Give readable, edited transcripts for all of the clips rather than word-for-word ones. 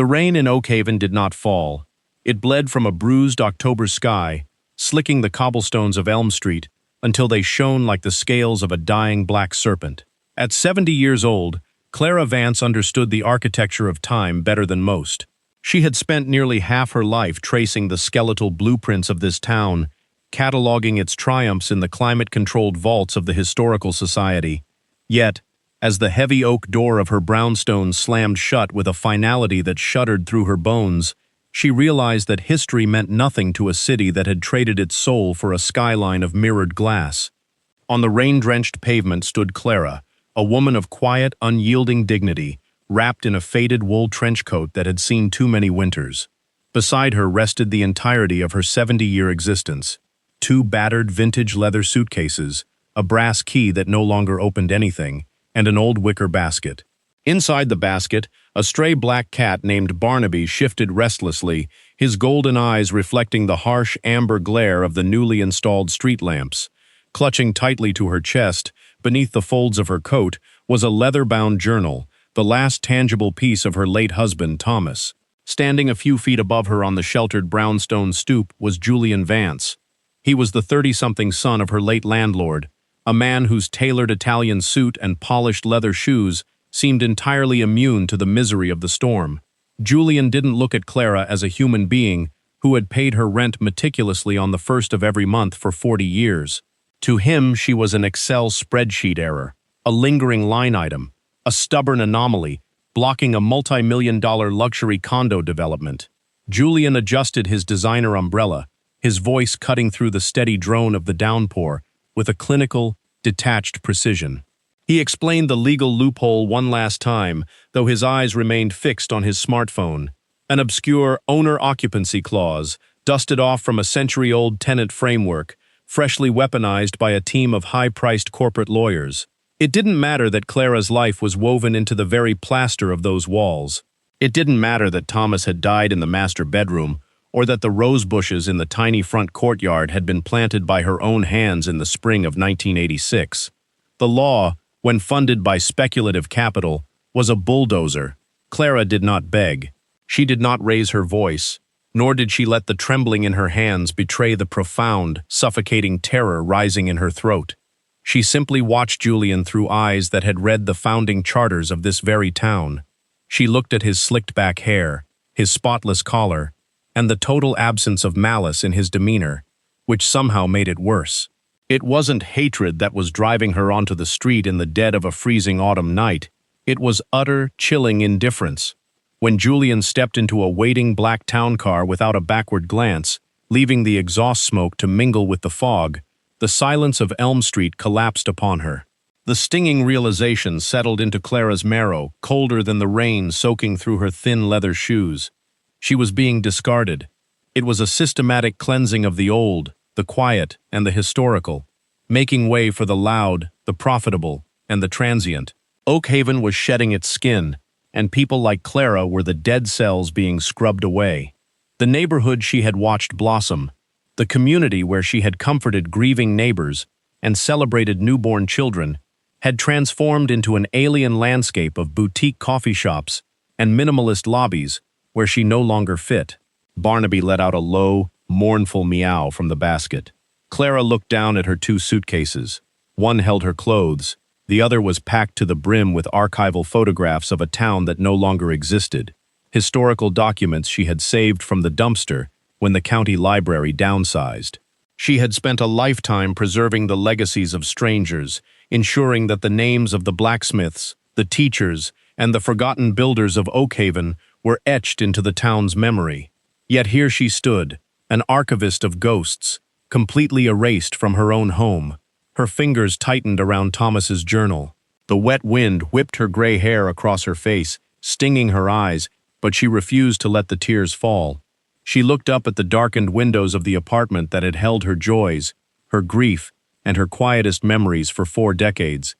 The rain in Oakhaven did not fall. It bled from a bruised October sky, slicking the cobblestones of Elm Street until they shone like the scales of a dying black serpent. At 70 years old, Clara Vance understood the architecture of time better than most. She had spent nearly half her life tracing the skeletal blueprints of this town, cataloging its triumphs in the climate-controlled vaults of the Historical Society. Yet, as the heavy oak door of her brownstone slammed shut with a finality that shuddered through her bones, she realized that history meant nothing to a city that had traded its soul for a skyline of mirrored glass. On the rain-drenched pavement stood Clara, a woman of quiet, unyielding dignity, wrapped in a faded wool trench coat that had seen too many winters. Beside her rested the entirety of her 70-year existence: 2 battered vintage leather suitcases, a brass key that no longer opened anything, and an old wicker basket. Inside the basket, a stray black cat named Barnaby shifted restlessly, his golden eyes reflecting the harsh amber glare of the newly installed street lamps. Clutching tightly to her chest, beneath the folds of her coat, was a leather-bound journal, the last tangible piece of her late husband, Thomas. Standing a few feet above her on the sheltered brownstone stoop was Julian Vance. He was the 30-something son of her late landlord, a man whose tailored Italian suit and polished leather shoes seemed entirely immune to the misery of the storm. Julian didn't look at Clara as a human being who had paid her rent meticulously on the first of every month for 40 years. To him, she was an Excel spreadsheet error, a lingering line item, a stubborn anomaly, blocking a multi-million-dollar luxury condo development. Julian adjusted his designer umbrella, his voice cutting through the steady drone of the downpour with a clinical, detached precision. He explained the legal loophole one last time, though his eyes remained fixed on his smartphone. An obscure owner-occupancy clause, dusted off from a century-old tenant framework, freshly weaponized by a team of high-priced corporate lawyers. It didn't matter that Clara's life was woven into the very plaster of those walls. It didn't matter that Thomas had died in the master bedroom, or that the rose bushes in the tiny front courtyard had been planted by her own hands in the spring of 1986. The law, when funded by speculative capital, was a bulldozer. Clara did not beg. She did not raise her voice, nor did she let the trembling in her hands betray the profound, suffocating terror rising in her throat. She simply watched Julian through eyes that had read the founding charters of this very town. She looked at his slicked-back hair, his spotless collar, and the total absence of malice in his demeanor, which somehow made it worse. It wasn't hatred that was driving her onto the street in the dead of a freezing autumn night. It was utter, chilling indifference. When Julian stepped into a waiting black town car without a backward glance, leaving the exhaust smoke to mingle with the fog, the silence of Elm Street collapsed upon her. The stinging realization settled into Clara's marrow, colder than the rain soaking through her thin leather shoes. She was being discarded. It was a systematic cleansing of the old, the quiet, and the historical, making way for the loud, the profitable, and the transient. Oakhaven was shedding its skin, and people like Clara were the dead cells being scrubbed away. The neighborhood she had watched blossom, the community where she had comforted grieving neighbors and celebrated newborn children, had transformed into an alien landscape of boutique coffee shops and minimalist lobbies where she no longer fit. Barnaby let out a low, mournful meow from the basket. Clara looked down at her 2 suitcases. One held her clothes. The other was packed to the brim with archival photographs of a town that no longer existed, historical documents she had saved from the dumpster when the county library downsized. She had spent a lifetime preserving the legacies of strangers, ensuring that the names of the blacksmiths, the teachers, and the forgotten builders of Oakhaven were etched into the town's memory. Yet here she stood, an archivist of ghosts, completely erased from her own home. Her fingers tightened around Thomas's journal. The wet wind whipped her gray hair across her face, stinging her eyes, but she refused to let the tears fall. She looked up at the darkened windows of the apartment that had held her joys, her grief, and her quietest memories for 4 decades.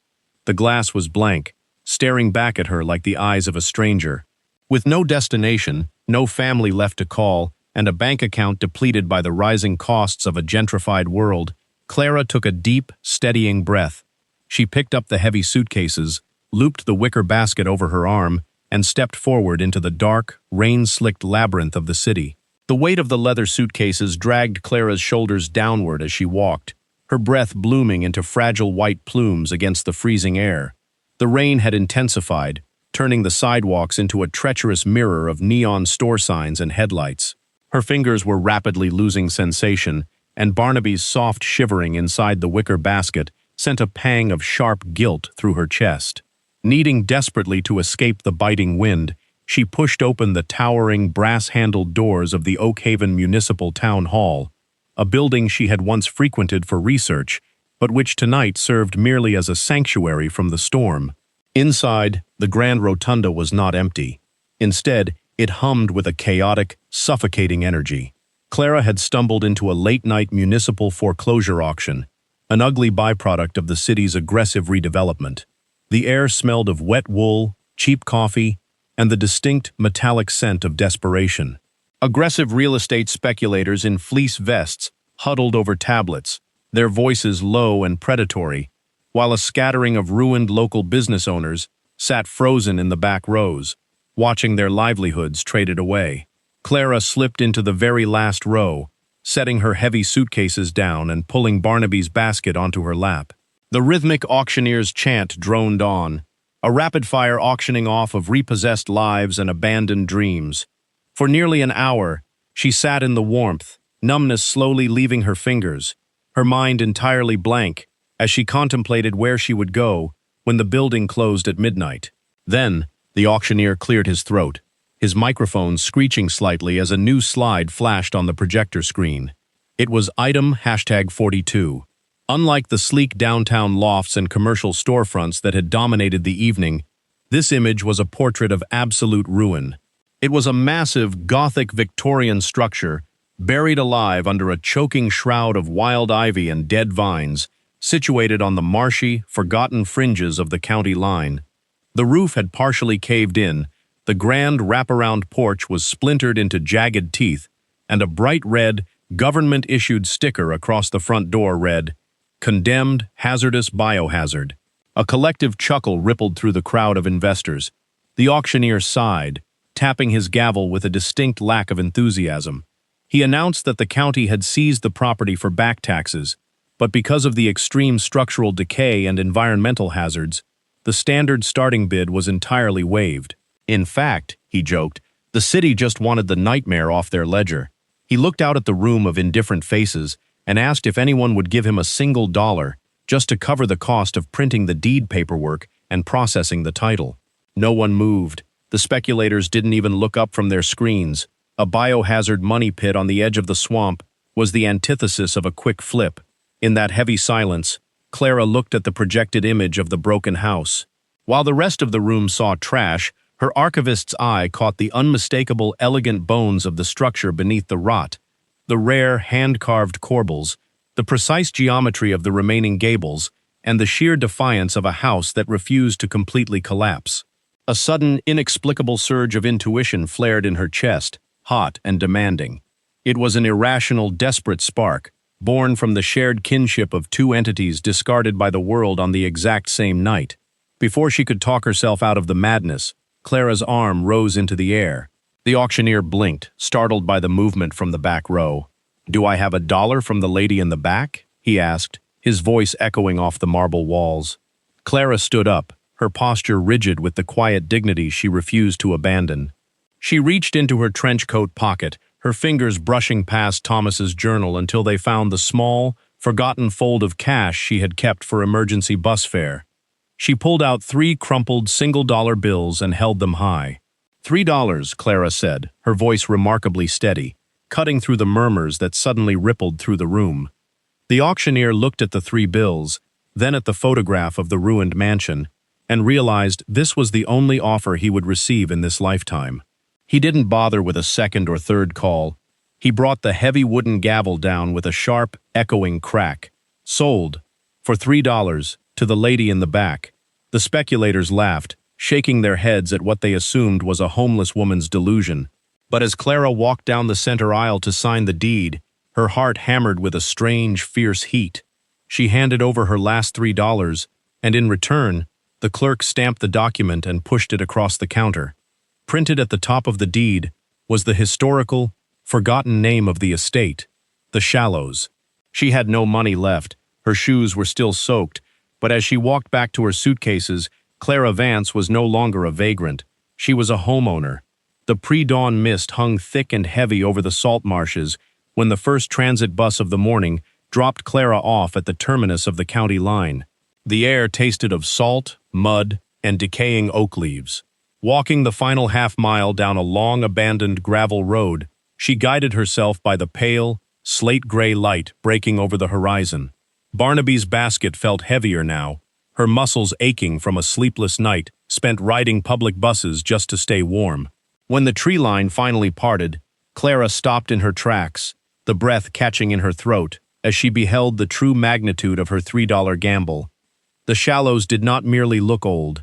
The glass was blank, staring back at her like the eyes of a stranger. With no destination, no family left to call, and a bank account depleted by the rising costs of a gentrified world, Clara took a deep, steadying breath. She picked up the heavy suitcases, looped the wicker basket over her arm, and stepped forward into the dark, rain-slicked labyrinth of the city. The weight of the leather suitcases dragged Clara's shoulders downward as she walked, her breath blooming into fragile white plumes against the freezing air. The rain had intensified, turning the sidewalks into a treacherous mirror of neon store signs and headlights. Her fingers were rapidly losing sensation, and Barnaby's soft shivering inside the wicker basket sent a pang of sharp guilt through her chest. Needing desperately to escape the biting wind, she pushed open the towering, brass-handled doors of the Oakhaven Municipal Town Hall, a building she had once frequented for research, but which tonight served merely as a sanctuary from the storm. Inside, the grand rotunda was not empty. Instead, it hummed with a chaotic, suffocating energy. Clara had stumbled into a late-night municipal foreclosure auction, an ugly byproduct of the city's aggressive redevelopment. The air smelled of wet wool, cheap coffee, and the distinct metallic scent of desperation. Aggressive real estate speculators in fleece vests huddled over tablets, their voices low and predatory, while a scattering of ruined local business owners sat frozen in the back rows, watching their livelihoods traded away. Clara slipped into the very last row, setting her heavy suitcases down and pulling Barnaby's basket onto her lap. The rhythmic auctioneer's chant droned on, a rapid-fire auctioning off of repossessed lives and abandoned dreams. For nearly an hour, she sat in the warmth, numbness slowly leaving her fingers, her mind entirely blank as she contemplated where she would go when the building closed at midnight. Then, the auctioneer cleared his throat, his microphone screeching slightly as a new slide flashed on the projector screen. It was item #42. Unlike the sleek downtown lofts and commercial storefronts that had dominated the evening, this image was a portrait of absolute ruin. It was a massive, Gothic Victorian structure, buried alive under a choking shroud of wild ivy and dead vines, situated on the marshy, forgotten fringes of the county line. The roof had partially caved in, the grand wraparound porch was splintered into jagged teeth, and a bright red, government-issued sticker across the front door read, "Condemned, hazardous, biohazard." A collective chuckle rippled through the crowd of investors. The auctioneer sighed, tapping his gavel with a distinct lack of enthusiasm. He announced that the county had seized the property for back taxes, but because of the extreme structural decay and environmental hazards, the standard starting bid was entirely waived. In fact, he joked, the city just wanted the nightmare off their ledger. He looked out at the room of indifferent faces and asked if anyone would give him a single dollar just to cover the cost of printing the deed paperwork and processing the title. No one moved. The speculators didn't even look up from their screens. A biohazard money pit on the edge of the swamp was the antithesis of a quick flip. In that heavy silence, Clara looked at the projected image of the broken house. While the rest of the room saw trash, her archivist's eye caught the unmistakable, elegant bones of the structure beneath the rot, the rare, hand-carved corbels, the precise geometry of the remaining gables, and the sheer defiance of a house that refused to completely collapse. A sudden, inexplicable surge of intuition flared in her chest, hot and demanding. It was an irrational, desperate spark, born from the shared kinship of two entities discarded by the world on the exact same night. Before she could talk herself out of the madness, Clara's arm rose into the air. The auctioneer blinked, startled by the movement from the back row. "Do I have a dollar from the lady in the back?" he asked, his voice echoing off the marble walls. Clara stood up, her posture rigid with the quiet dignity she refused to abandon. She reached into her trench coat pocket, her fingers brushing past Thomas's journal until they found the small, forgotten fold of cash she had kept for emergency bus fare. She pulled out 3 crumpled single-dollar bills and held them high. $3, Clara said, her voice remarkably steady, cutting through the murmurs that suddenly rippled through the room. The auctioneer looked at the 3 bills, then at the photograph of the ruined mansion, and realized this was the only offer he would receive in this lifetime. He didn't bother with a second or third call. He brought the heavy wooden gavel down with a sharp, echoing crack. "Sold, for $3, to the lady in the back." The speculators laughed, shaking their heads at what they assumed was a homeless woman's delusion. But as Clara walked down the center aisle to sign the deed, her heart hammered with a strange, fierce heat. She handed over her last $3, and in return, the clerk stamped the document and pushed it across the counter. Printed at the top of the deed was the historical, forgotten name of the estate, the Shallows. She had no money left, her shoes were still soaked, but as she walked back to her suitcases, Clara Vance was no longer a vagrant. She was a homeowner. The pre-dawn mist hung thick and heavy over the salt marshes when the first transit bus of the morning dropped Clara off at the terminus of the county line. The air tasted of salt, mud, and decaying oak leaves. Walking the final half-mile down a long abandoned gravel road, she guided herself by the pale, slate-gray light breaking over the horizon. Barnaby's basket felt heavier now, her muscles aching from a sleepless night spent riding public buses just to stay warm. When the tree line finally parted, Clara stopped in her tracks, the breath catching in her throat as she beheld the true magnitude of her $3 gamble. The Shallows did not merely look old.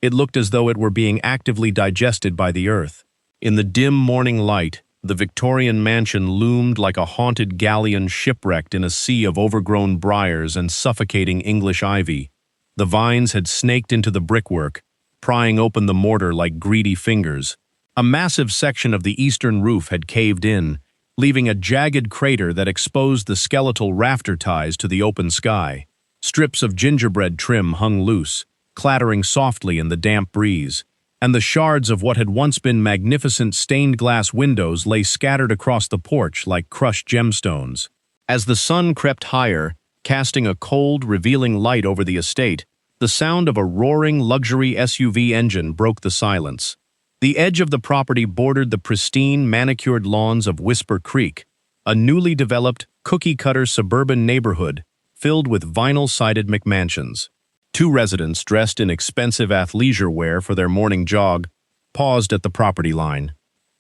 It looked as though it were being actively digested by the earth. In the dim morning light, the Victorian mansion loomed like a haunted galleon shipwrecked in a sea of overgrown briars and suffocating English ivy. The vines had snaked into the brickwork, prying open the mortar like greedy fingers. A massive section of the eastern roof had caved in, leaving a jagged crater that exposed the skeletal rafter ties to the open sky. Strips of gingerbread trim hung loose, clattering softly in the damp breeze, and the shards of what had once been magnificent stained glass windows lay scattered across the porch like crushed gemstones. As the sun crept higher, casting a cold, revealing light over the estate, the sound of a roaring luxury SUV engine broke the silence. The edge of the property bordered the pristine, manicured lawns of Whisper Creek, a newly developed, cookie-cutter suburban neighborhood filled with vinyl-sided McMansions. Two residents dressed in expensive athleisure wear for their morning jog paused at the property line.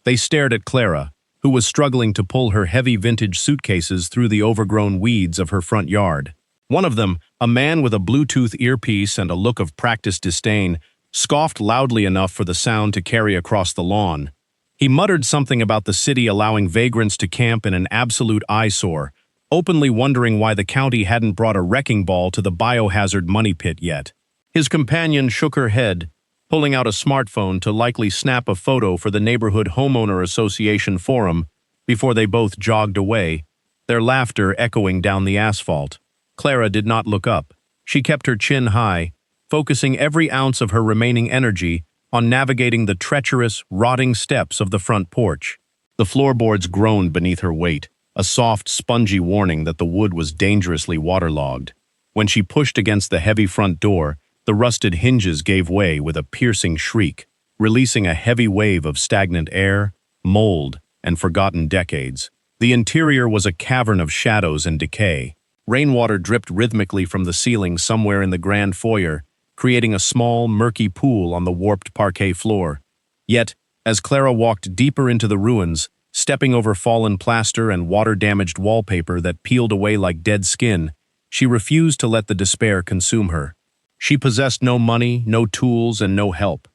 They stared at Clara, who was struggling to pull her heavy vintage suitcases through the overgrown weeds of her front yard. One of them, a man with a Bluetooth earpiece and a look of practiced disdain, scoffed loudly enough for the sound to carry across the lawn. He muttered something about the city allowing vagrants to camp in an absolute eyesore, openly wondering why the county hadn't brought a wrecking ball to the biohazard money pit yet. His companion shook her head, pulling out a smartphone to likely snap a photo for the neighborhood homeowner association forum before they both jogged away, their laughter echoing down the asphalt. Clara did not look up. She kept her chin high, focusing every ounce of her remaining energy on navigating the treacherous, rotting steps of the front porch. The floorboards groaned beneath her weight, a soft, spongy warning that the wood was dangerously waterlogged. When she pushed against the heavy front door, the rusted hinges gave way with a piercing shriek, releasing a heavy wave of stagnant air, mold, and forgotten decades. The interior was a cavern of shadows and decay. Rainwater dripped rhythmically from the ceiling somewhere in the grand foyer, creating a small, murky pool on the warped parquet floor. Yet, as Clara walked deeper into the ruins, stepping over fallen plaster and water-damaged wallpaper that peeled away like dead skin, she refused to let the despair consume her. She possessed no money, no tools, and no help.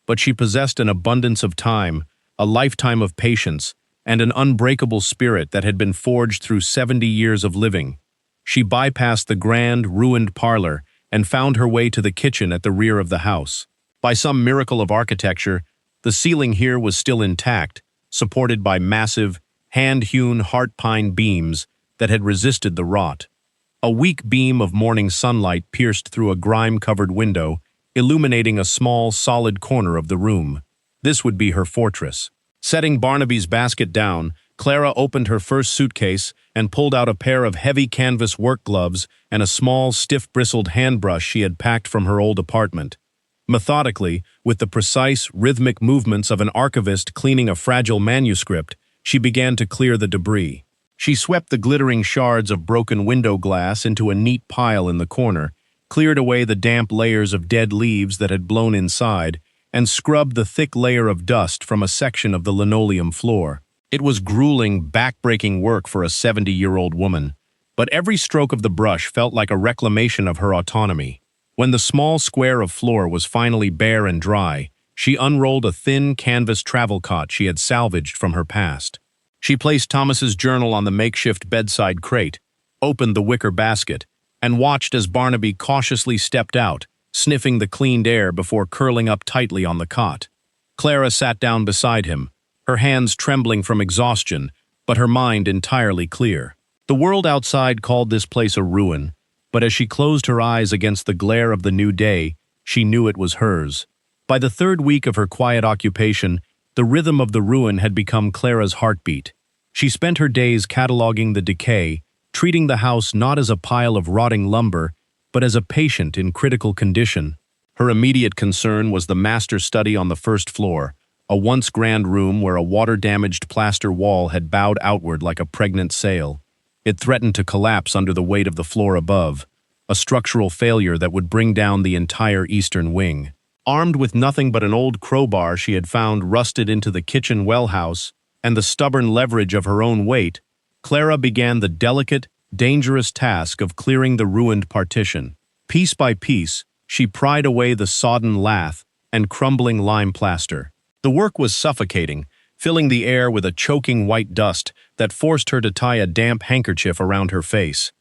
But she possessed an abundance of time, a lifetime of patience, and an unbreakable spirit that had been forged through 70 years of living. She bypassed the grand, ruined parlor and found her way to the kitchen at the rear of the house. By some miracle of architecture, the ceiling here was still intact, supported by massive, hand-hewn heart pine beams that had resisted the rot. A weak beam of morning sunlight pierced through a grime-covered window, illuminating a small, solid corner of the room. This would be her fortress. Setting Barnaby's basket down, Clara opened her first suitcase and pulled out a pair of heavy canvas work gloves and a small, stiff-bristled handbrush she had packed from her old apartment. Methodically, with the precise, rhythmic movements of an archivist cleaning a fragile manuscript, she began to clear the debris. She swept the glittering shards of broken window glass into a neat pile in the corner, cleared away the damp layers of dead leaves that had blown inside, and scrubbed the thick layer of dust from a section of the linoleum floor. It was grueling, back-breaking work for a 70-year-old woman, but every stroke of the brush felt like a reclamation of her autonomy. When the small square of floor was finally bare and dry, she unrolled a thin canvas travel cot she had salvaged from her past. She placed Thomas's journal on the makeshift bedside crate, opened the wicker basket, and watched as Barnaby cautiously stepped out, sniffing the cleaned air before curling up tightly on the cot. Clara sat down beside him, her hands trembling from exhaustion, but her mind entirely clear. The world outside called this place a ruin, but as she closed her eyes against the glare of the new day, she knew it was hers. By the third week of her quiet occupation, the rhythm of the ruin had become Clara's heartbeat. She spent her days cataloging the decay, treating the house not as a pile of rotting lumber, but as a patient in critical condition. Her immediate concern was the master study on the first floor, a once grand room where a water-damaged plaster wall had bowed outward like a pregnant sail. It threatened to collapse under the weight of the floor above, a structural failure that would bring down the entire eastern wing. Armed with nothing but an old crowbar she had found rusted into the kitchen well house and the stubborn leverage of her own weight, Clara began the delicate, dangerous task of clearing the ruined partition. Piece by piece, she pried away the sodden lath and crumbling lime plaster. The work was suffocating, filling the air with a choking white dust that forced her to tie a damp handkerchief around her face.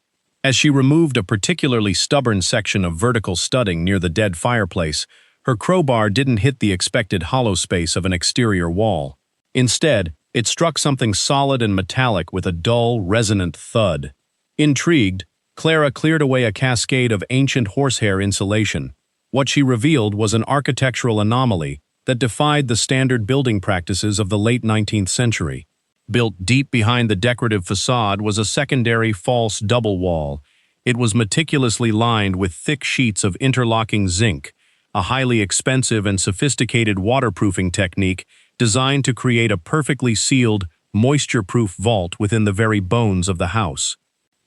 As she removed a particularly stubborn section of vertical studding near the dead fireplace, her crowbar didn't hit the expected hollow space of an exterior wall. Instead, it struck something solid and metallic with a dull, resonant thud. Intrigued, Clara cleared away a cascade of ancient horsehair insulation. What she revealed was an architectural anomaly that defied the standard building practices of the late 19th century. Built deep behind the decorative facade was a secondary false double wall. It was meticulously lined with thick sheets of interlocking zinc, a highly expensive and sophisticated waterproofing technique designed to create a perfectly sealed, moisture-proof vault within the very bones of the house.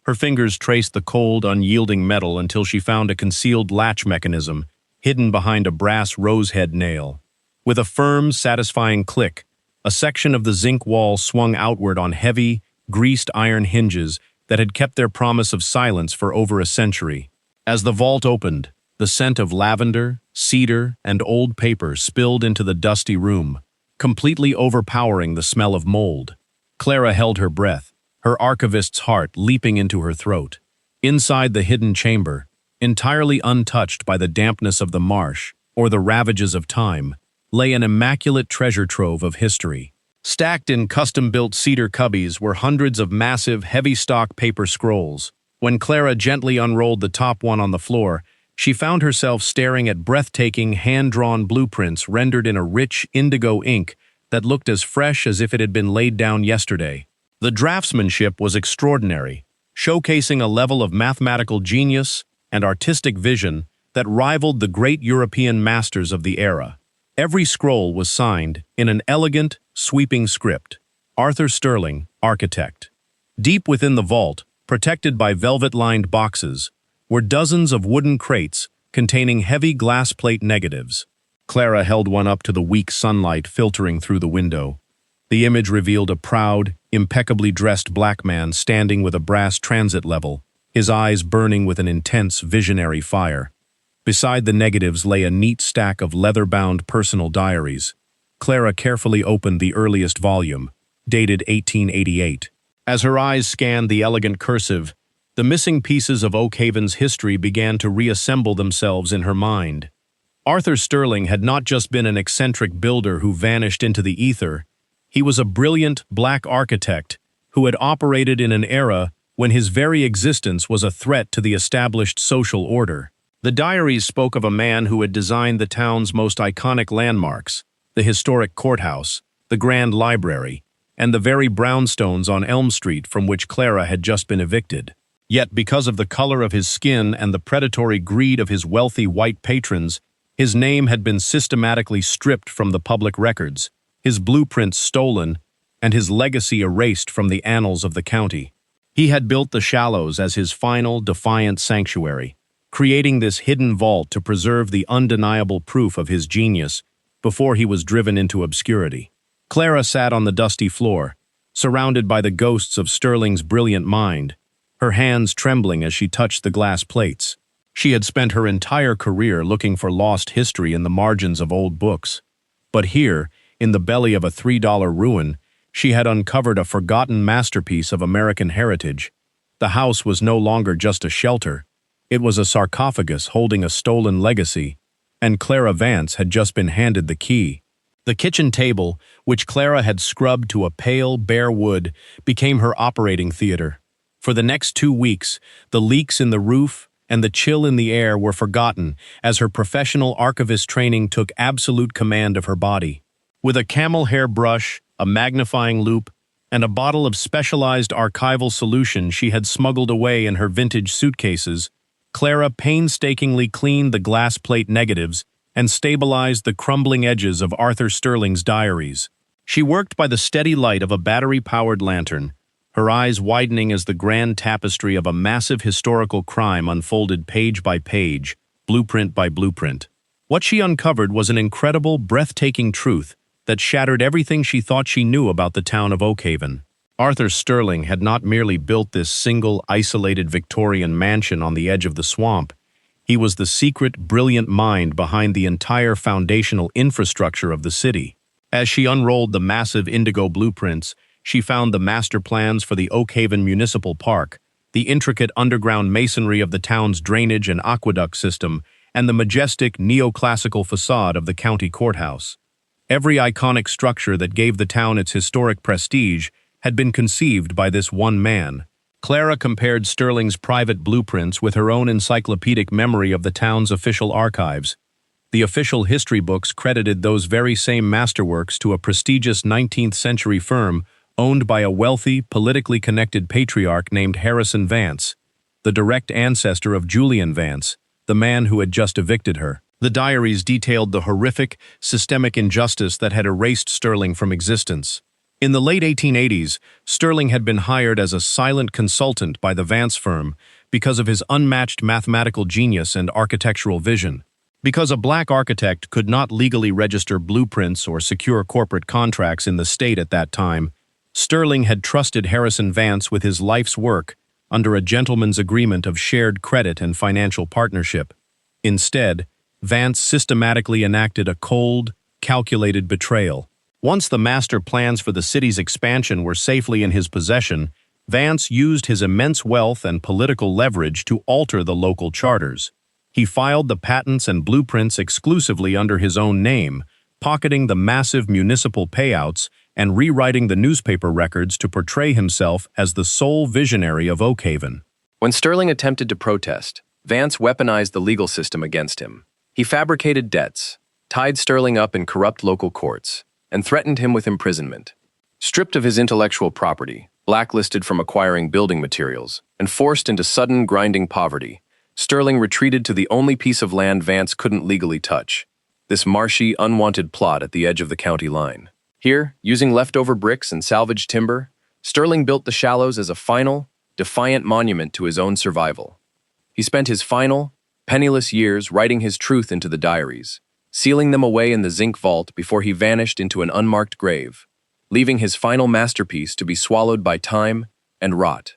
Her fingers traced the cold, unyielding metal until she found a concealed latch mechanism hidden behind a brass rosehead nail. With a firm, satisfying click, a section of the zinc wall swung outward on heavy, greased iron hinges that had kept their promise of silence for over a century. As the vault opened, the scent of lavender, cedar, and old paper spilled into the dusty room, completely overpowering the smell of mold. Clara held her breath, her archivist's heart leaping into her throat. Inside the hidden chamber, entirely untouched by the dampness of the marsh or the ravages of time, lay an immaculate treasure trove of history. Stacked in custom-built cedar cubbies were hundreds of massive, heavy-stock paper scrolls. When Clara gently unrolled the top one on the floor, she found herself staring at breathtaking, hand-drawn blueprints rendered in a rich indigo ink that looked as fresh as if it had been laid down yesterday. The draftsmanship was extraordinary, showcasing a level of mathematical genius and artistic vision that rivaled the great European masters of the era. Every scroll was signed in an elegant, sweeping script. Arthur Sterling, architect. Deep within the vault, protected by velvet-lined boxes, were dozens of wooden crates containing heavy glass plate negatives. Clara held one up to the weak sunlight filtering through the window. The image revealed a proud, impeccably dressed black man standing with a brass transit level, his eyes burning with an intense, visionary fire. Beside the negatives lay a neat stack of leather-bound personal diaries. Clara carefully opened the earliest volume, dated 1888. As her eyes scanned the elegant cursive, the missing pieces of Oak Haven's history began to reassemble themselves in her mind. Arthur Sterling had not just been an eccentric builder who vanished into the ether. He was a brilliant, black architect who had operated in an era when his very existence was a threat to the established social order. The diaries spoke of a man who had designed the town's most iconic landmarks, the historic courthouse, the Grand Library, and the very brownstones on Elm Street from which Clara had just been evicted. Yet because of the color of his skin and the predatory greed of his wealthy white patrons, his name had been systematically stripped from the public records, his blueprints stolen, and his legacy erased from the annals of the county. He had built the Shallows as his final, defiant sanctuary, creating this hidden vault to preserve the undeniable proof of his genius before he was driven into obscurity. Clara sat on the dusty floor, surrounded by the ghosts of Sterling's brilliant mind, her hands trembling as she touched the glass plates. She had spent her entire career looking for lost history in the margins of old books. But here, in the belly of a $3 ruin, she had uncovered a forgotten masterpiece of American heritage. The house was no longer just a shelter. It was a sarcophagus holding a stolen legacy, and Clara Vance had just been handed the key. The kitchen table, which Clara had scrubbed to a pale, bare wood, became her operating theater. For the next 2 weeks, the leaks in the roof and the chill in the air were forgotten as her professional archivist training took absolute command of her body. With a camel hair brush, a magnifying loupe, and a bottle of specialized archival solution she had smuggled away in her vintage suitcases, Clara painstakingly cleaned the glass plate negatives and stabilized the crumbling edges of Arthur Sterling's diaries. She worked by the steady light of a battery-powered lantern, her eyes widening as the grand tapestry of a massive historical crime unfolded page by page, blueprint by blueprint. What she uncovered was an incredible, breathtaking truth that shattered everything she thought she knew about the town of Oakhaven. Arthur Sterling had not merely built this single, isolated Victorian mansion on the edge of the swamp. He was the secret, brilliant mind behind the entire foundational infrastructure of the city. As she unrolled the massive indigo blueprints, she found the master plans for the Oakhaven Municipal Park, the intricate underground masonry of the town's drainage and aqueduct system, and the majestic neoclassical facade of the county courthouse. Every iconic structure that gave the town its historic prestige had been conceived by this one man. Clara compared Sterling's private blueprints with her own encyclopedic memory of the town's official archives. The official history books credited those very same masterworks to a prestigious 19th-century firm owned by a wealthy, politically connected patriarch named Harrison Vance, the direct ancestor of Julian Vance, the man who had just evicted her. The diaries detailed the horrific, systemic injustice that had erased Sterling from existence. In the late 1880s, Sterling had been hired as a silent consultant by the Vance firm because of his unmatched mathematical genius and architectural vision. Because a black architect could not legally register blueprints or secure corporate contracts in the state at that time, Sterling had trusted Harrison Vance with his life's work under a gentleman's agreement of shared credit and financial partnership. Instead, Vance systematically enacted a cold, calculated betrayal. Once the master plans for the city's expansion were safely in his possession, Vance used his immense wealth and political leverage to alter the local charters. He filed the patents and blueprints exclusively under his own name, pocketing the massive municipal payouts and rewriting the newspaper records to portray himself as the sole visionary of Oakhaven. When Sterling attempted to protest, Vance weaponized the legal system against him. He fabricated debts, tied Sterling up in corrupt local courts, and threatened him with imprisonment. Stripped of his intellectual property, blacklisted from acquiring building materials, and forced into sudden, grinding poverty, Sterling retreated to the only piece of land Vance couldn't legally touch, this marshy, unwanted plot at the edge of the county line. Here, using leftover bricks and salvaged timber, Sterling built the Shallows as a final, defiant monument to his own survival. He spent his final, penniless years writing his truth into the diaries, sealing them away in the zinc vault before he vanished into an unmarked grave, leaving his final masterpiece to be swallowed by time and rot.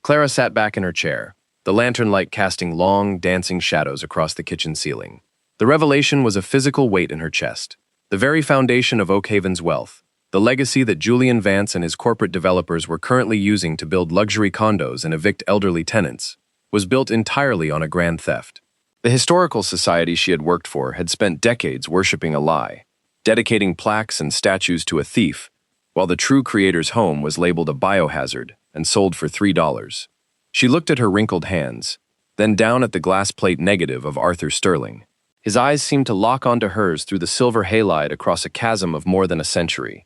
Clara sat back in her chair, the lantern light casting long, dancing shadows across the kitchen ceiling. The revelation was a physical weight in her chest. The very foundation of Oakhaven's wealth, the legacy that Julian Vance and his corporate developers were currently using to build luxury condos and evict elderly tenants, was built entirely on a grand theft. The historical society she had worked for had spent decades worshipping a lie, dedicating plaques and statues to a thief, while the true creator's home was labeled a biohazard and sold for $3. She looked at her wrinkled hands, then down at the glass plate negative of Arthur Sterling. His eyes seemed to lock onto hers through the silver halide across a chasm of more than a century.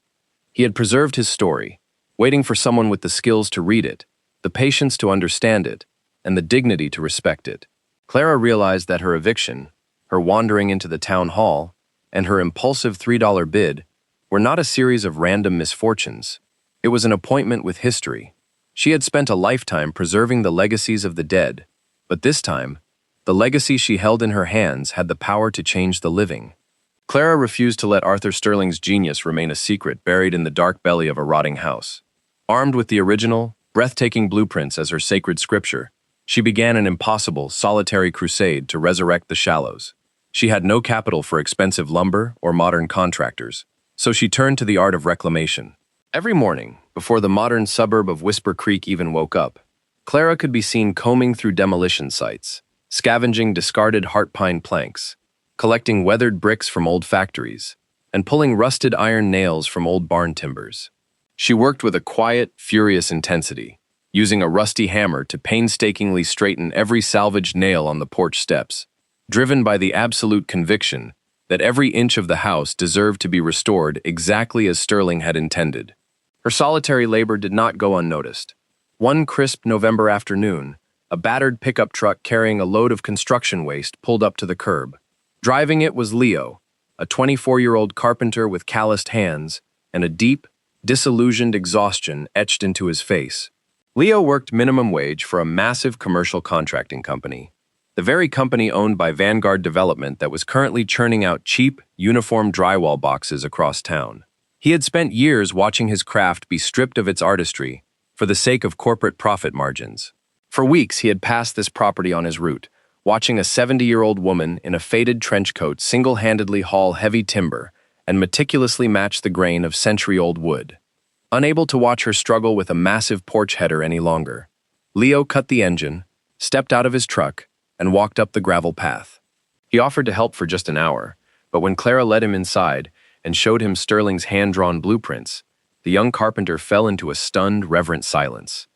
He had preserved his story, waiting for someone with the skills to read it, the patience to understand it, and the dignity to respect it. Clara realized that her eviction, her wandering into the town hall, and her impulsive $3 bid were not a series of random misfortunes. It was an appointment with history. She had spent a lifetime preserving the legacies of the dead, but this time, the legacy she held in her hands had the power to change the living. Clara refused to let Arthur Sterling's genius remain a secret buried in the dark belly of a rotting house. Armed with the original, breathtaking blueprints as her sacred scripture, she began an impossible, solitary crusade to resurrect the Shallows. She had no capital for expensive lumber or modern contractors, so she turned to the art of reclamation. Every morning, before the modern suburb of Whisper Creek even woke up, Clara could be seen combing through demolition sites, scavenging discarded heart pine planks, collecting weathered bricks from old factories, and pulling rusted iron nails from old barn timbers. She worked with a quiet, furious intensity, using a rusty hammer to painstakingly straighten every salvaged nail on the porch steps, driven by the absolute conviction that every inch of the house deserved to be restored exactly as Sterling had intended. Her solitary labor did not go unnoticed. One crisp November afternoon, a battered pickup truck carrying a load of construction waste pulled up to the curb. Driving it was Leo, a 24-year-old carpenter with calloused hands and a deep, disillusioned exhaustion etched into his face. Leo worked minimum wage for a massive commercial contracting company, the very company owned by Vanguard Development that was currently churning out cheap, uniform drywall boxes across town. He had spent years watching his craft be stripped of its artistry for the sake of corporate profit margins. For weeks, he had passed this property on his route, watching a 70-year-old woman in a faded trench coat single-handedly haul heavy timber and meticulously match the grain of century-old wood. Unable to watch her struggle with a massive porch header any longer, Leo cut the engine, stepped out of his truck, and walked up the gravel path. He offered to help for just an hour, but when Clara led him inside and showed him Sterling's hand-drawn blueprints, the young carpenter fell into a stunned, reverent silence.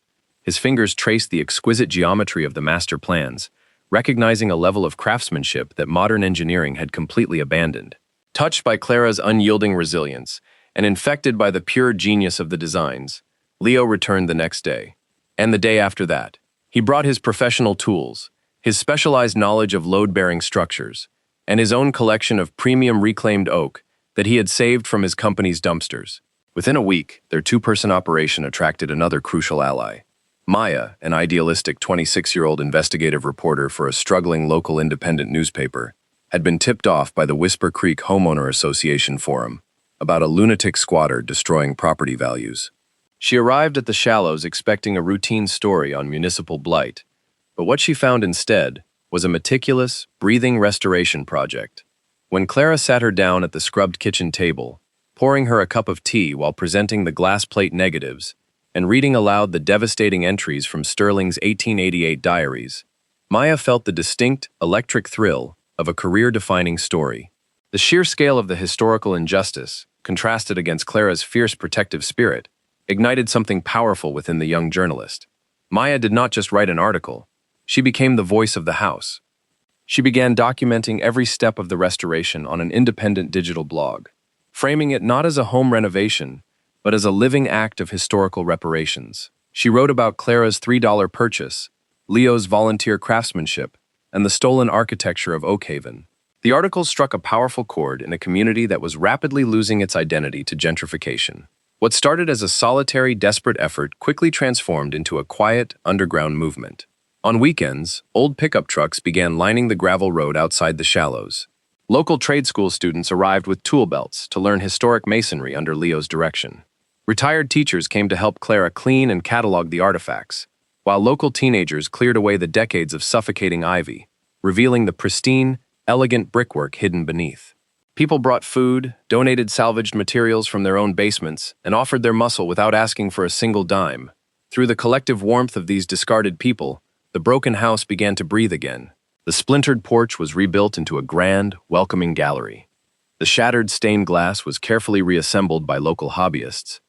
His fingers traced the exquisite geometry of the master plans, recognizing a level of craftsmanship that modern engineering had completely abandoned. Touched by Clara's unyielding resilience and infected by the pure genius of the designs, Leo returned the next day. And the day after that. He brought his professional tools, his specialized knowledge of load-bearing structures, and his own collection of premium reclaimed oak that he had saved from his company's dumpsters. Within a week, their two-person operation attracted another crucial ally. Maya, an idealistic 26-year-old investigative reporter for a struggling local independent newspaper, had been tipped off by the Whisper Creek Homeowner Association forum about a lunatic squatter destroying property values. She arrived at the Shallows expecting a routine story on municipal blight, but what she found instead was a meticulous, breathing restoration project. When Clara sat her down at the scrubbed kitchen table, pouring her a cup of tea while presenting the glass plate negatives and reading aloud the devastating entries from Sterling's 1888 diaries, Maya felt the distinct, electric thrill of a career-defining story. The sheer scale of the historical injustice, contrasted against Clara's fierce protective spirit, ignited something powerful within the young journalist. Maya did not just write an article. She became the voice of the house. She began documenting every step of the restoration on an independent digital blog, framing it not as a home renovation, but as a living act of historical reparations. She wrote about Clara's $3 purchase, Leo's volunteer craftsmanship, and the stolen architecture of Oakhaven. The article struck a powerful chord in a community that was rapidly losing its identity to gentrification. What started as a solitary, desperate effort quickly transformed into a quiet, underground movement. On weekends, old pickup trucks began lining the gravel road outside the Shallows. Local trade school students arrived with tool belts to learn historic masonry under Leo's direction. Retired teachers came to help Clara clean and catalog the artifacts, while local teenagers cleared away the decades of suffocating ivy, revealing the pristine, elegant brickwork hidden beneath. People brought food, donated salvaged materials from their own basements, and offered their muscle without asking for a single dime. Through the collective warmth of these discarded people, the broken house began to breathe again. The splintered porch was rebuilt into a grand, welcoming gallery. The shattered stained glass was carefully reassembled by local hobbyists,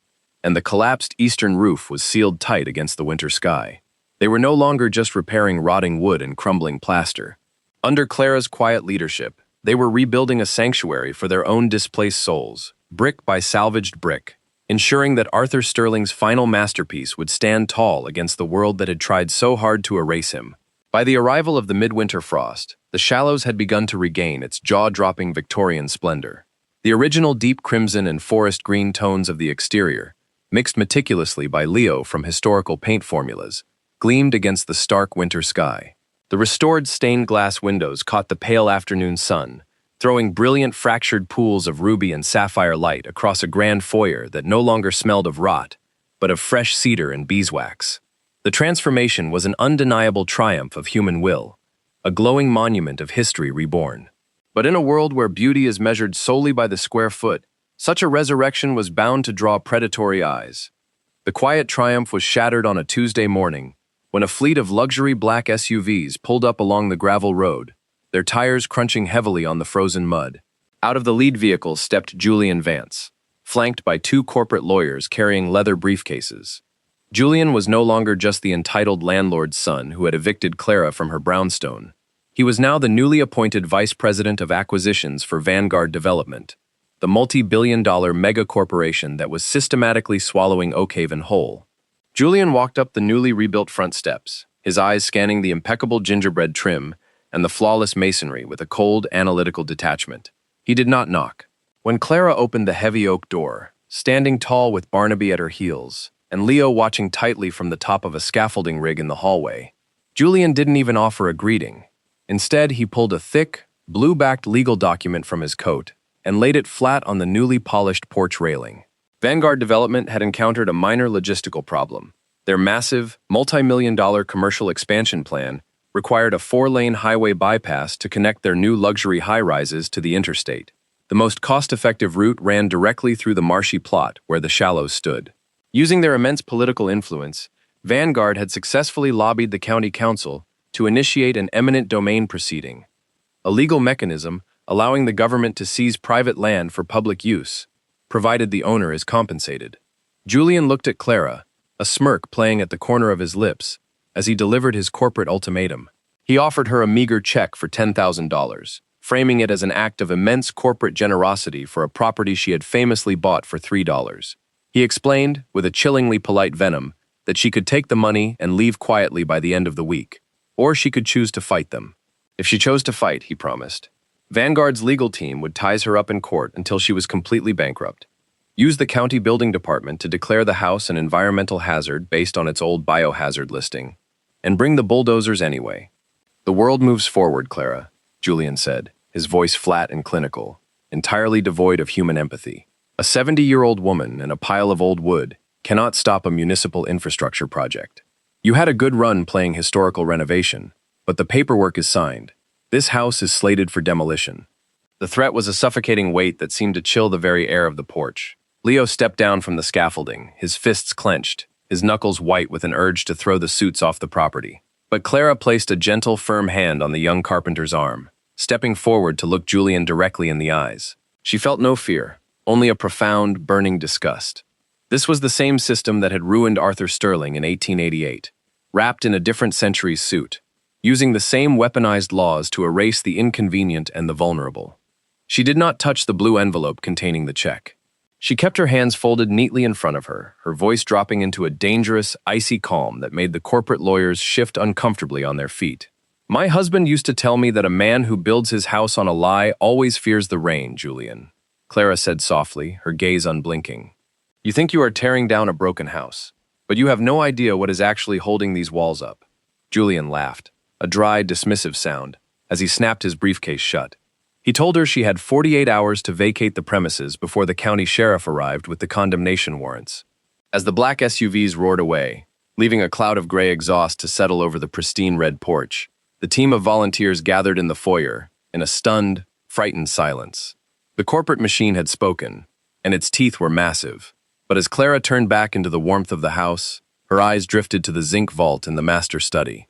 and the collapsed eastern roof was sealed tight against the winter sky. They were no longer just repairing rotting wood and crumbling plaster. Under Clara's quiet leadership, they were rebuilding a sanctuary for their own displaced souls, brick by salvaged brick, ensuring that Arthur Sterling's final masterpiece would stand tall against the world that had tried so hard to erase him. By the arrival of the midwinter frost, the Shallows had begun to regain its jaw-dropping Victorian splendor. The original deep crimson and forest green tones of the exterior, mixed meticulously by Leo from historical paint formulas, gleamed against the stark winter sky. The restored stained glass windows caught the pale afternoon sun, throwing brilliant fractured pools of ruby and sapphire light across a grand foyer that no longer smelled of rot, but of fresh cedar and beeswax. The transformation was an undeniable triumph of human will, a glowing monument of history reborn. But in a world where beauty is measured solely by the square foot, such a resurrection was bound to draw predatory eyes. The quiet triumph was shattered on a Tuesday morning, when a fleet of luxury black SUVs pulled up along the gravel road, their tires crunching heavily on the frozen mud. Out of the lead vehicle stepped Julian Vance, flanked by two corporate lawyers carrying leather briefcases. Julian was no longer just the entitled landlord's son who had evicted Clara from her brownstone. He was now the newly appointed vice president of acquisitions for Vanguard Development, the multi-billion-dollar mega-corporation that was systematically swallowing Oakhaven whole. Julian walked up the newly rebuilt front steps, his eyes scanning the impeccable gingerbread trim and the flawless masonry with a cold, analytical detachment. He did not knock. When Clara opened the heavy oak door, standing tall with Barnaby at her heels, and Leo watching tightly from the top of a scaffolding rig in the hallway, Julian didn't even offer a greeting. Instead, he pulled a thick, blue-backed legal document from his coat and laid it flat on the newly polished porch railing. Vanguard Development had encountered a minor logistical problem. Their massive, multi-million-dollar commercial expansion plan required a 4-lane highway bypass to connect their new luxury high-rises to the interstate. The most cost-effective route ran directly through the marshy plot where the Shallows stood. Using their immense political influence, Vanguard had successfully lobbied the county council to initiate an eminent domain proceeding, a legal mechanism allowing the government to seize private land for public use, provided the owner is compensated. Julian looked at Clara, a smirk playing at the corner of his lips, as he delivered his corporate ultimatum. He offered her a meager check for $10,000, framing it as an act of immense corporate generosity for a property she had famously bought for $3. He explained, with a chillingly polite venom, that she could take the money and leave quietly by the end of the week, or she could choose to fight them. If she chose to fight, he promised, Vanguard's legal team would ties her up in court until she was completely bankrupt. Use the county building department to declare the house an environmental hazard based on its old biohazard listing, and bring the bulldozers anyway. The world moves forward, Clara, Julian said, his voice flat and clinical, entirely devoid of human empathy. A 70-year-old woman and a pile of old wood cannot stop a municipal infrastructure project. You had a good run playing historical renovation, but the paperwork is signed. This house is slated for demolition. The threat was a suffocating weight that seemed to chill the very air of the porch. Leo stepped down from the scaffolding, his fists clenched, his knuckles white with an urge to throw the suits off the property. But Clara placed a gentle, firm hand on the young carpenter's arm, stepping forward to look Julian directly in the eyes. She felt no fear, only a profound, burning disgust. This was the same system that had ruined Arthur Sterling in 1888, wrapped in a different century's suit, using the same weaponized laws to erase the inconvenient and the vulnerable. She did not touch the blue envelope containing the check. She kept her hands folded neatly in front of her, her voice dropping into a dangerous, icy calm that made the corporate lawyers shift uncomfortably on their feet. My husband used to tell me that a man who builds his house on a lie always fears the rain, Julian, Clara said softly, her gaze unblinking. You think you are tearing down a broken house, but you have no idea what is actually holding these walls up. Julian laughed, a dry, dismissive sound, as he snapped his briefcase shut. He told her she had 48 hours to vacate the premises before the county sheriff arrived with the condemnation warrants. As the black SUVs roared away, leaving a cloud of gray exhaust to settle over the pristine red porch, the team of volunteers gathered in the foyer, in a stunned, frightened silence. The corporate machine had spoken, and its teeth were massive. But as Clara turned back into the warmth of the house, her eyes drifted to the zinc vault in the master study.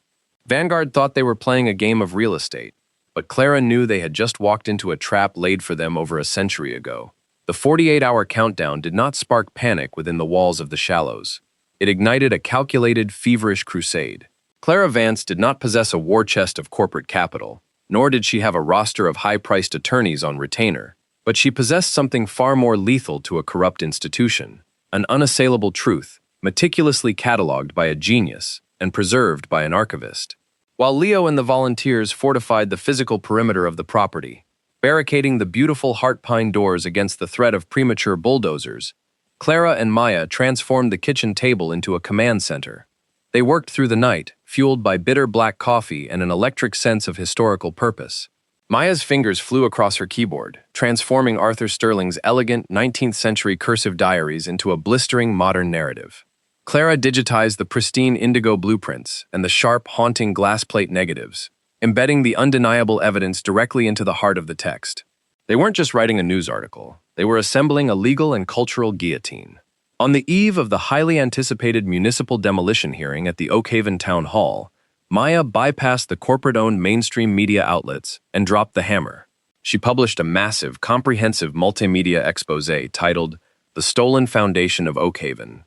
Vanguard thought they were playing a game of real estate, but Clara knew they had just walked into a trap laid for them over a century ago. The 48-hour countdown did not spark panic within the walls of the Shallows. It ignited a calculated, feverish crusade. Clara Vance did not possess a war chest of corporate capital, nor did she have a roster of high-priced attorneys on retainer, but she possessed something far more lethal to a corrupt institution, an unassailable truth, meticulously catalogued by a genius and preserved by an archivist. While Leo and the volunteers fortified the physical perimeter of the property, barricading the beautiful heart pine doors against the threat of premature bulldozers, Clara and Maya transformed the kitchen table into a command center. They worked through the night, fueled by bitter black coffee and an electric sense of historical purpose. Maya's fingers flew across her keyboard, transforming Arthur Sterling's elegant 19th-century cursive diaries into a blistering modern narrative. Clara digitized the pristine indigo blueprints and the sharp, haunting glass plate negatives, embedding the undeniable evidence directly into the heart of the text. They weren't just writing a news article, they were assembling a legal and cultural guillotine. On the eve of the highly anticipated municipal demolition hearing at the Oakhaven Town Hall, Maya bypassed the corporate-owned mainstream media outlets and dropped the hammer. She published a massive, comprehensive multimedia exposé titled The Stolen Foundation of Oakhaven.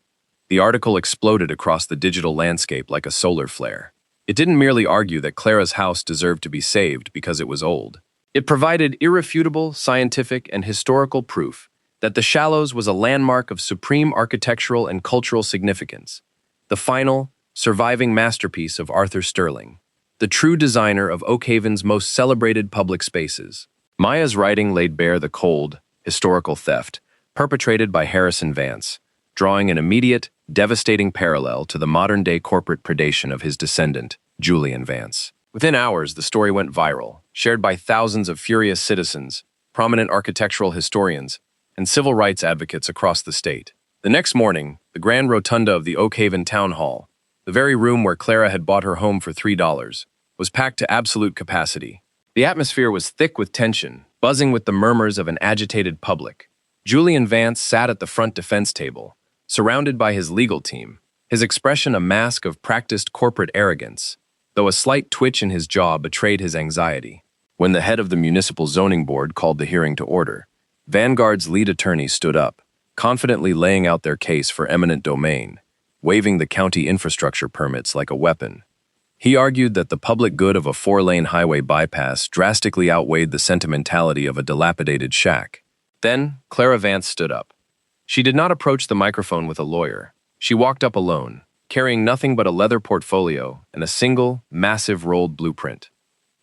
The article exploded across the digital landscape like a solar flare. It didn't merely argue that Clara's house deserved to be saved because it was old. It provided irrefutable scientific and historical proof that the Shallows was a landmark of supreme architectural and cultural significance, the final, surviving masterpiece of Arthur Sterling, the true designer of Oakhaven's most celebrated public spaces. Maya's writing laid bare the cold, historical theft perpetrated by Harrison Vance, drawing an immediate, devastating parallel to the modern-day corporate predation of his descendant, Julian Vance. Within hours, the story went viral, shared by thousands of furious citizens, prominent architectural historians, and civil rights advocates across the state. The next morning, the grand rotunda of the Oakhaven Town Hall, the very room where Clara had bought her home for $3, was packed to absolute capacity. The atmosphere was thick with tension, buzzing with the murmurs of an agitated public. Julian Vance sat at the front defense table, surrounded by his legal team, his expression a mask of practiced corporate arrogance, though a slight twitch in his jaw betrayed his anxiety. When the head of the municipal zoning board called the hearing to order, Vanguard's lead attorney stood up, confidently laying out their case for eminent domain, waving the county infrastructure permits like a weapon. He argued that the public good of a 4-lane highway bypass drastically outweighed the sentimentality of a dilapidated shack. Then, Clara Vance stood up. She did not approach the microphone with a lawyer. She walked up alone, carrying nothing but a leather portfolio and a single, massive rolled blueprint.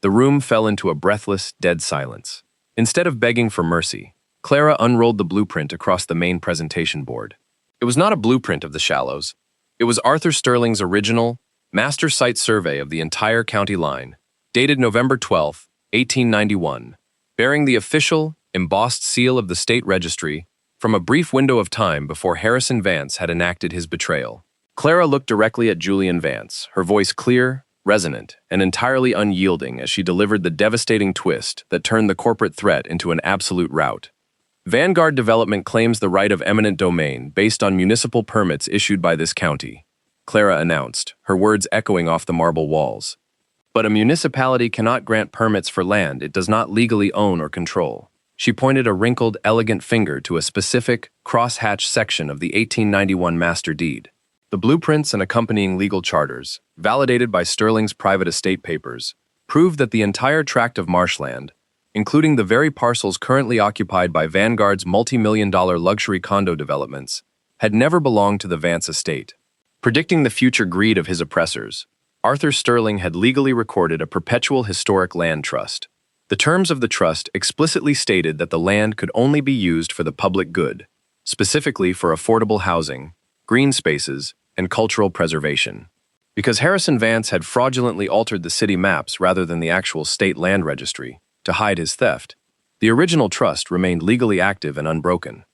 The room fell into a breathless, dead silence. Instead of begging for mercy, Clara unrolled the blueprint across the main presentation board. It was not a blueprint of the Shallows. It was Arthur Sterling's original, master site survey of the entire county line, dated November 12, 1891, bearing the official, embossed seal of the state registry from a brief window of time before Harrison Vance had enacted his betrayal. Clara looked directly at Julian Vance, her voice clear, resonant, and entirely unyielding as she delivered the devastating twist that turned the corporate threat into an absolute rout. Vanguard Development claims the right of eminent domain based on municipal permits issued by this county, Clara announced, her words echoing off the marble walls. But a municipality cannot grant permits for land it does not legally own or control. She pointed a wrinkled, elegant finger to a specific, cross-hatched section of the 1891 Master Deed. The blueprints and accompanying legal charters, validated by Sterling's private estate papers, proved that the entire tract of marshland, including the very parcels currently occupied by Vanguard's multi-million-dollar luxury condo developments, had never belonged to the Vance estate. Predicting the future greed of his oppressors, Arthur Sterling had legally recorded a perpetual historic land trust. The terms of the trust explicitly stated that the land could only be used for the public good, specifically for affordable housing, green spaces, and cultural preservation. Because Harrison Vance had fraudulently altered the city maps rather than the actual state land registry to hide his theft, the original trust remained legally active and unbroken.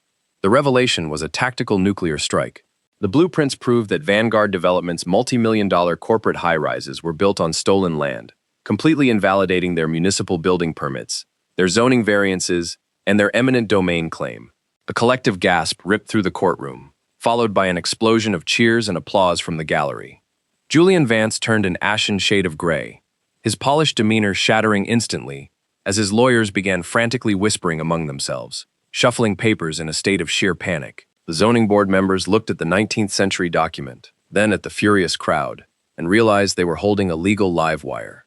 The revelation was a tactical nuclear strike. The blueprints proved that Vanguard Development's multi-million-dollar corporate high-rises were built on stolen land, completely invalidating their municipal building permits, their zoning variances, and their eminent domain claim. A collective gasp ripped through the courtroom, followed by an explosion of cheers and applause from the gallery. Julian Vance turned an ashen shade of gray, his polished demeanor shattering instantly as his lawyers began frantically whispering among themselves, shuffling papers in a state of sheer panic. The zoning board members looked at the 19th century document, then at the furious crowd, and realized they were holding a legal live wire.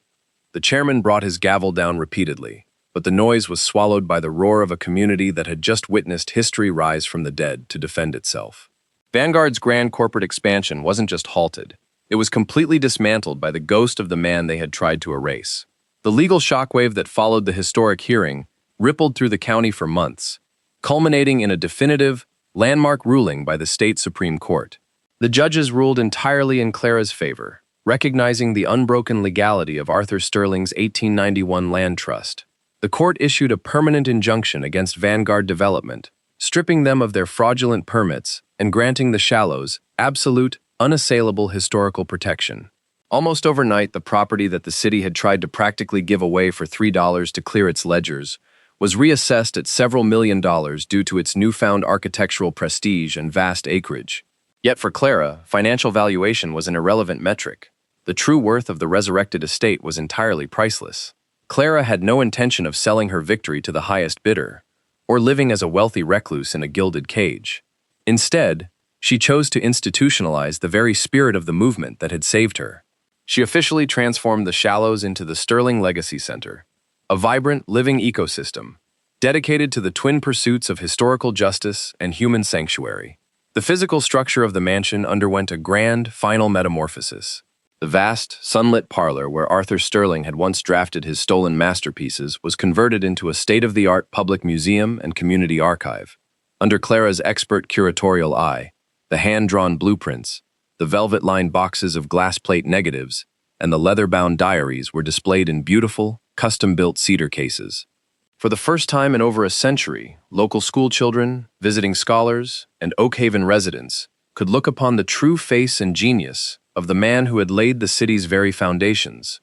The chairman brought his gavel down repeatedly, but the noise was swallowed by the roar of a community that had just witnessed history rise from the dead to defend itself. Vanguard's grand corporate expansion wasn't just halted, it was completely dismantled by the ghost of the man they had tried to erase. The legal shockwave that followed the historic hearing rippled through the county for months, culminating in a definitive, landmark ruling by the state Supreme Court. The judges ruled entirely in Clara's favor, recognizing the unbroken legality of Arthur Sterling's 1891 land trust. The court issued a permanent injunction against Vanguard Development, stripping them of their fraudulent permits and granting the Shallows absolute, unassailable historical protection. Almost overnight, the property that the city had tried to practically give away for $3 to clear its ledgers was reassessed at several $1 million due to its newfound architectural prestige and vast acreage. Yet for Clara, financial valuation was an irrelevant metric. The true worth of the resurrected estate was entirely priceless. Clara had no intention of selling her victory to the highest bidder, or living as a wealthy recluse in a gilded cage. Instead, she chose to institutionalize the very spirit of the movement that had saved her. She officially transformed the Shallows into the Sterling Legacy Center, a vibrant, living ecosystem dedicated to the twin pursuits of historical justice and human sanctuary. The physical structure of the mansion underwent a grand, final metamorphosis. The vast, sunlit parlor where Arthur Sterling had once drafted his stolen masterpieces was converted into a state-of-the-art public museum and community archive. Under Clara's expert curatorial eye, the hand-drawn blueprints, the velvet-lined boxes of glass plate negatives, and the leather-bound diaries were displayed in beautiful, custom-built cedar cases. For the first time in over a century, local schoolchildren, visiting scholars, and Oakhaven residents could look upon the true face and genius of the man who had laid the city's very foundations.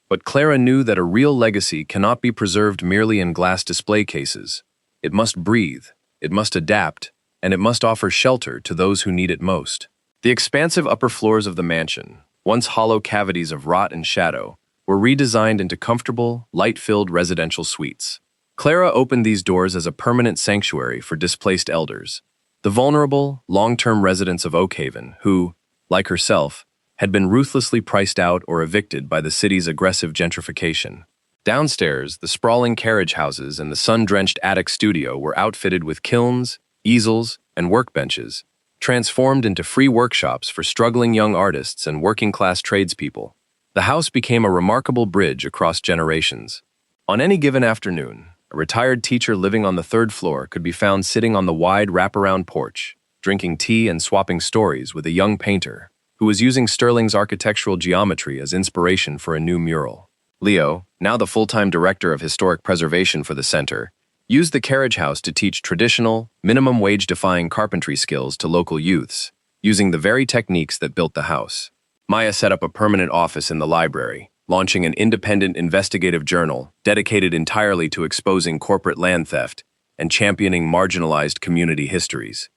But Clara knew that a real legacy cannot be preserved merely in glass display cases. It must breathe, it must adapt, and it must offer shelter to those who need it most. The expansive upper floors of the mansion, once hollow cavities of rot and shadow, were redesigned into comfortable, light-filled residential suites. Clara opened these doors as a permanent sanctuary for displaced elders, the vulnerable, long-term residents of Oakhaven who, like herself, had been ruthlessly priced out or evicted by the city's aggressive gentrification. Downstairs, the sprawling carriage houses and the sun-drenched attic studio were outfitted with kilns, easels, and workbenches, transformed into free workshops for struggling young artists and working-class tradespeople. The house became a remarkable bridge across generations. On any given afternoon, a retired teacher living on the third floor could be found sitting on the wide wraparound porch, drinking tea and swapping stories with a young painter who was using Sterling's architectural geometry as inspiration for a new mural. Leo, now the full-time director of historic preservation for the center, used the carriage house to teach traditional, minimum-wage-defying carpentry skills to local youths, using the very techniques that built the house. Maya set up a permanent office in the library, launching an independent investigative journal dedicated entirely to exposing corporate land theft and championing marginalized community histories.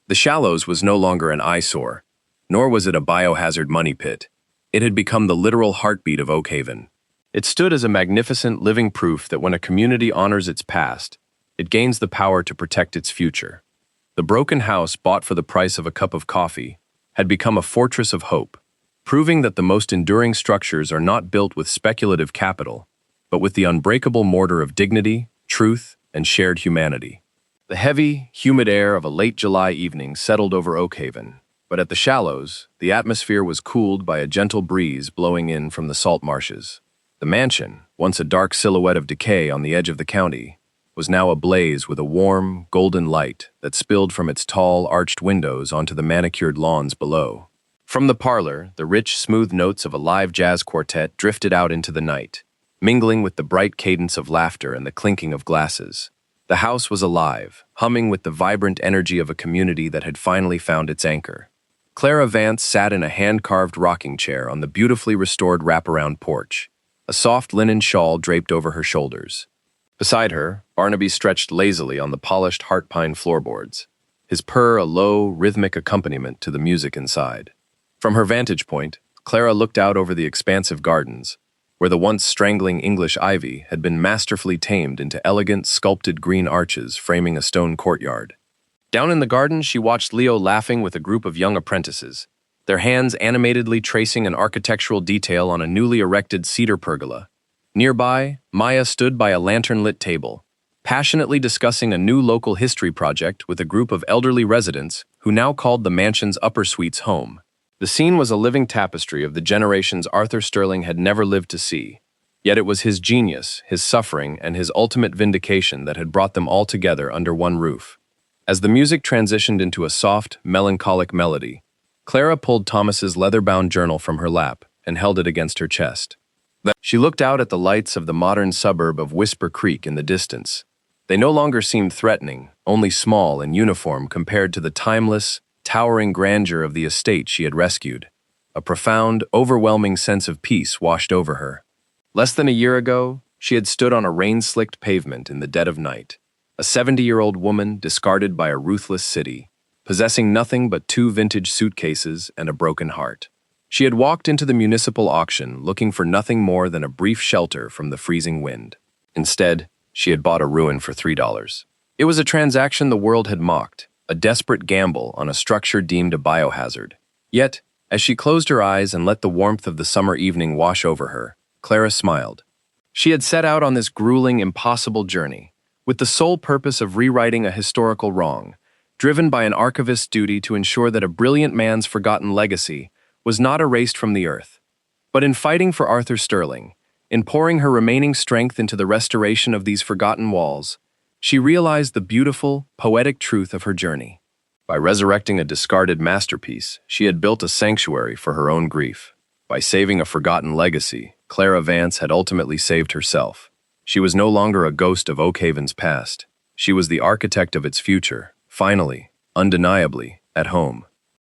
The Shallows was no longer an eyesore, nor was it a biohazard money pit. It had become the literal heartbeat of Oakhaven. It stood as a magnificent living proof that when a community honors its past, it gains the power to protect its future. The broken house bought for the price of a cup of coffee had become a fortress of hope, proving that the most enduring structures are not built with speculative capital, but with the unbreakable mortar of dignity, truth, and shared humanity. The heavy, humid air of a late July evening settled over Oakhaven, but at the Shallows, the atmosphere was cooled by a gentle breeze blowing in from the salt marshes. The mansion, once a dark silhouette of decay on the edge of the county, was now ablaze with a warm, golden light that spilled from its tall, arched windows onto the manicured lawns below. From the parlor, the rich, smooth notes of a live jazz quartet drifted out into the night, mingling with the bright cadence of laughter and the clinking of glasses. The house was alive, humming with the vibrant energy of a community that had finally found its anchor. Clara Vance sat in a hand-carved rocking chair on the beautifully restored wraparound porch, a soft linen shawl draped over her shoulders. Beside her, Barnaby stretched lazily on the polished heart-pine floorboards, his purr a low, rhythmic accompaniment to the music inside. From her vantage point, Clara looked out over the expansive gardens, where the once strangling English ivy had been masterfully tamed into elegant, sculpted green arches framing a stone courtyard. Down in the garden, she watched Leo laughing with a group of young apprentices, their hands animatedly tracing an architectural detail on a newly erected cedar pergola. Nearby, Maya stood by a lantern-lit table, passionately discussing a new local history project with a group of elderly residents who now called the mansion's upper suites home. The scene was a living tapestry of the generations Arthur Sterling had never lived to see, yet it was his genius, his suffering, and his ultimate vindication that had brought them all together under one roof. As the music transitioned into a soft, melancholic melody, Clara pulled Thomas's leather-bound journal from her lap and held it against her chest. She looked out at the lights of the modern suburb of Whisper Creek in the distance. They no longer seemed threatening, only small and uniform compared to the timeless, towering grandeur of the estate she had rescued. A profound, overwhelming sense of peace washed over her. Less than a year ago, she had stood on a rain-slicked pavement in the dead of night, a 70-year-old woman discarded by a ruthless city, possessing nothing but 2 vintage suitcases and a broken heart. She had walked into the municipal auction looking for nothing more than a brief shelter from the freezing wind. Instead, she had bought a ruin for $3. It was a transaction the world had mocked, a desperate gamble on a structure deemed a biohazard. Yet, as she closed her eyes and let the warmth of the summer evening wash over her, Clara smiled. She had set out on this grueling, impossible journey, with the sole purpose of rewriting a historical wrong, driven by an archivist's duty to ensure that a brilliant man's forgotten legacy was not erased from the earth. But in fighting for Arthur Sterling, in pouring her remaining strength into the restoration of these forgotten walls, she realized the beautiful, poetic truth of her journey. By resurrecting a discarded masterpiece, she had built a sanctuary for her own grief. By saving a forgotten legacy, Clara Vance had ultimately saved herself. She was no longer a ghost of Oakhaven's past. She was the architect of its future, finally, undeniably, at home.